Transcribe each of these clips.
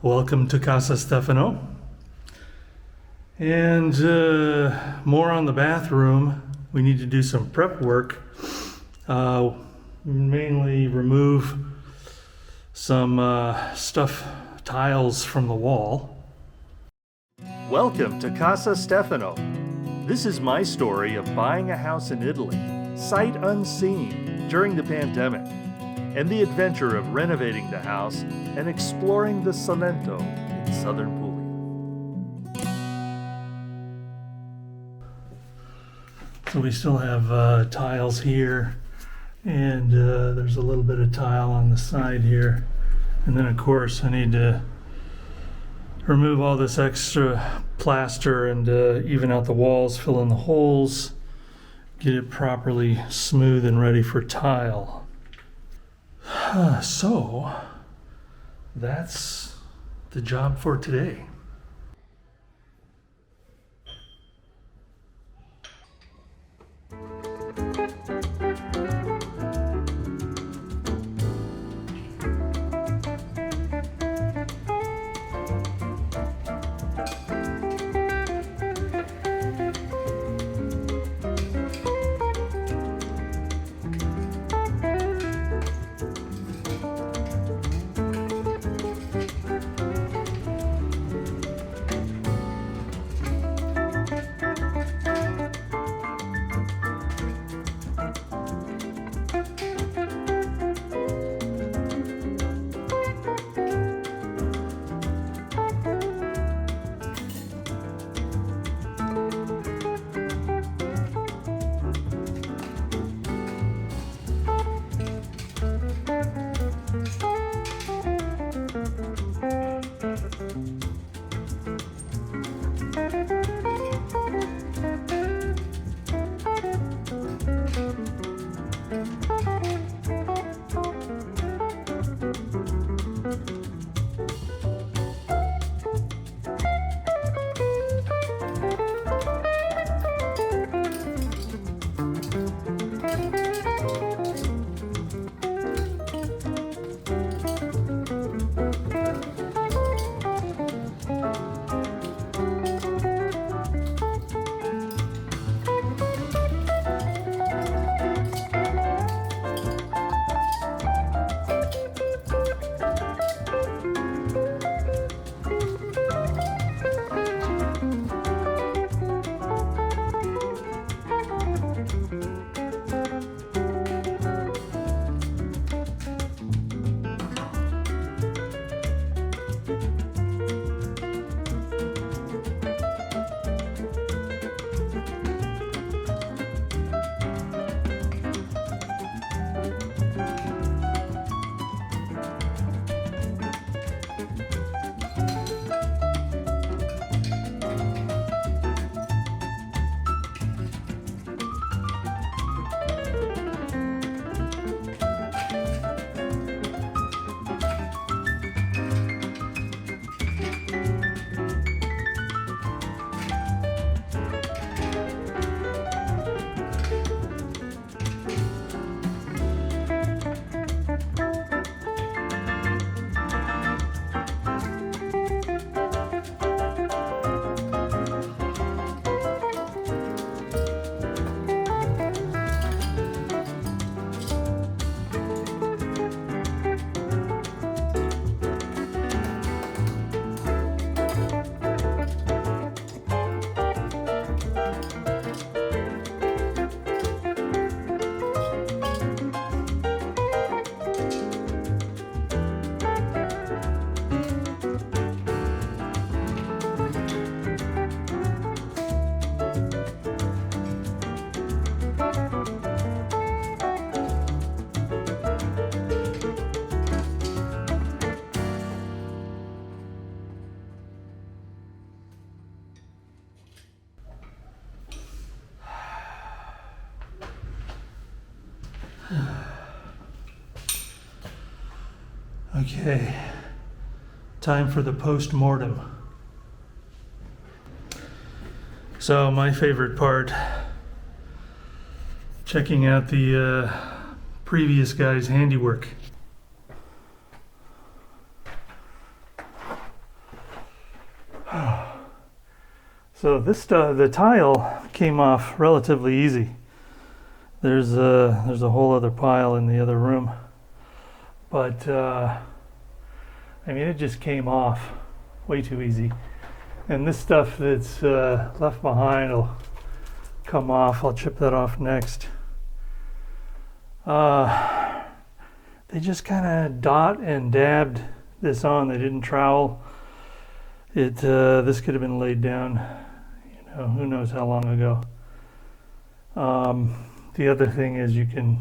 Welcome to Casa Stefano. And more on the bathroom. We need to do some prep work. Mainly remove some tiles from the wall. Welcome to Casa Stefano. This is my story of buying a house in Italy, sight unseen, during the pandemic, and the adventure of renovating the house and exploring the Salento in southern Puglia. So we still have tiles here, and there's a little bit of tile on the side here. And then of course I need to remove all this extra plaster and even out the walls, fill in the holes, get it properly smooth and ready for tile. So that's the job for today. Okay, time for the post-mortem. So my favorite part, checking out the previous guy's handiwork. So the tile came off relatively easy. There's a whole other pile in the other room, but I mean, it just came off way too easy. And this stuff that's left behind will come off. I'll chip that off next. They just kind of dot and dabbed this on. They didn't trowel it. This could have been laid down, who knows how long ago. The other thing is you can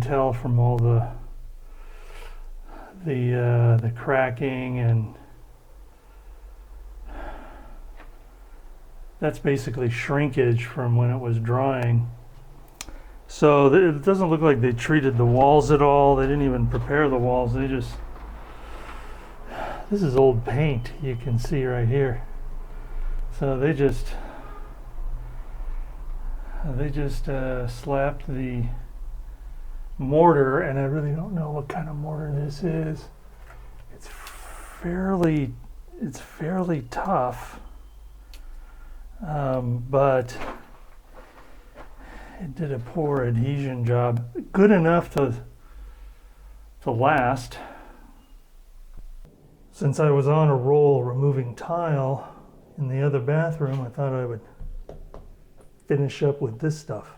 tell from all the cracking, and that's basically shrinkage from when it was drying. So it doesn't look like they treated the walls at all. They didn't even prepare the walls. This is old paint, you can see right here. So they just slapped the mortar, and I really don't know what kind of mortar this is. It's fairly tough, but it did a poor adhesion job. Good enough to last. Since I was on a roll removing tile in the other bathroom, I thought I would finish up with this stuff.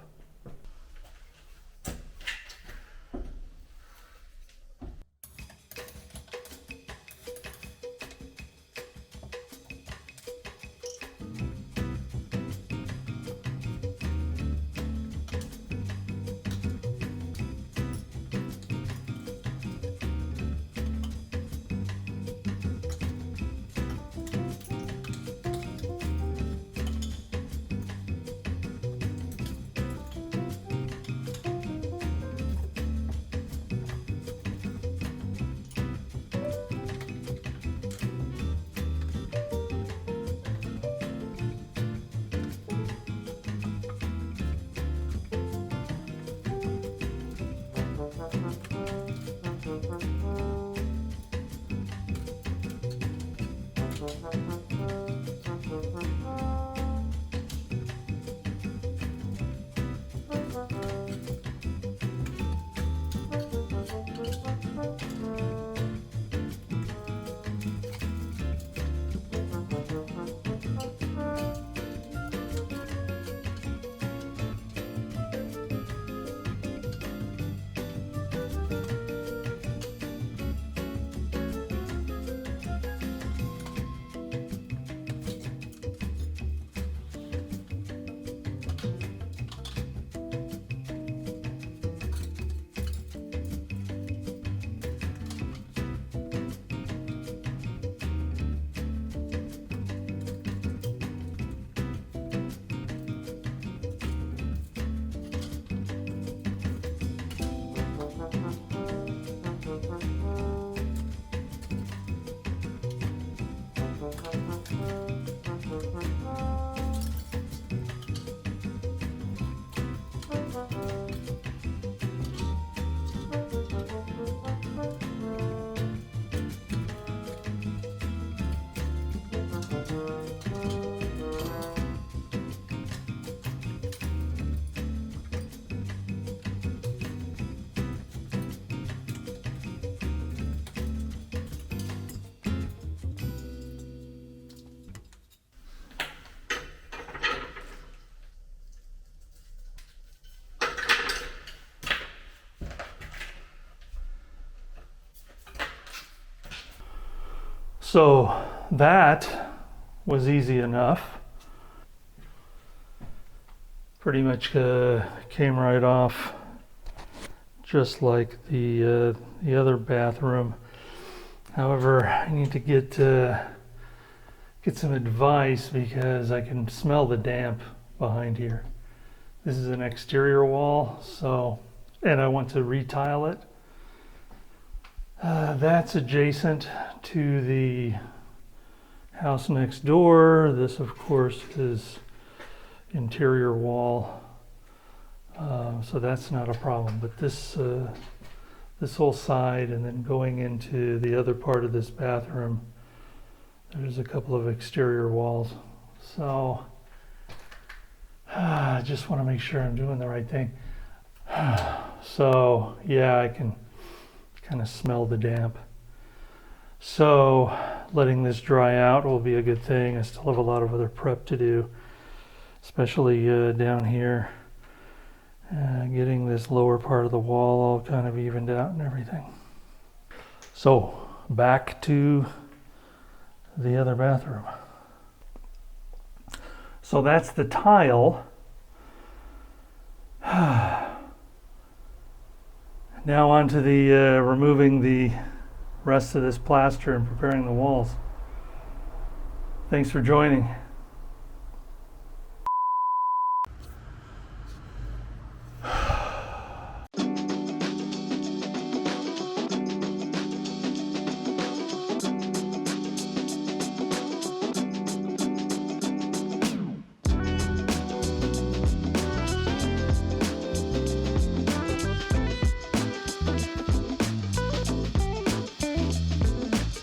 So that was easy enough. Pretty much came right off, just like the other bathroom. However, I need to get some advice because I can smell the damp behind here. This is an exterior wall, and I want to retile it. That's adjacent to the house next door. This, of course, is interior wall, so that's not a problem. But this whole side, and then going into the other part of this bathroom, there's a couple of exterior walls. So I just want to make sure I'm doing the right thing. So yeah, I can kind of smell the damp. So letting this dry out will be a good thing. I still have a lot of other prep to do, especially down here. Getting this lower part of the wall all kind of evened out and everything. So back to the other bathroom. So that's the tile. Now on to the removing the rest of this plaster and preparing the walls. Thanks for joining.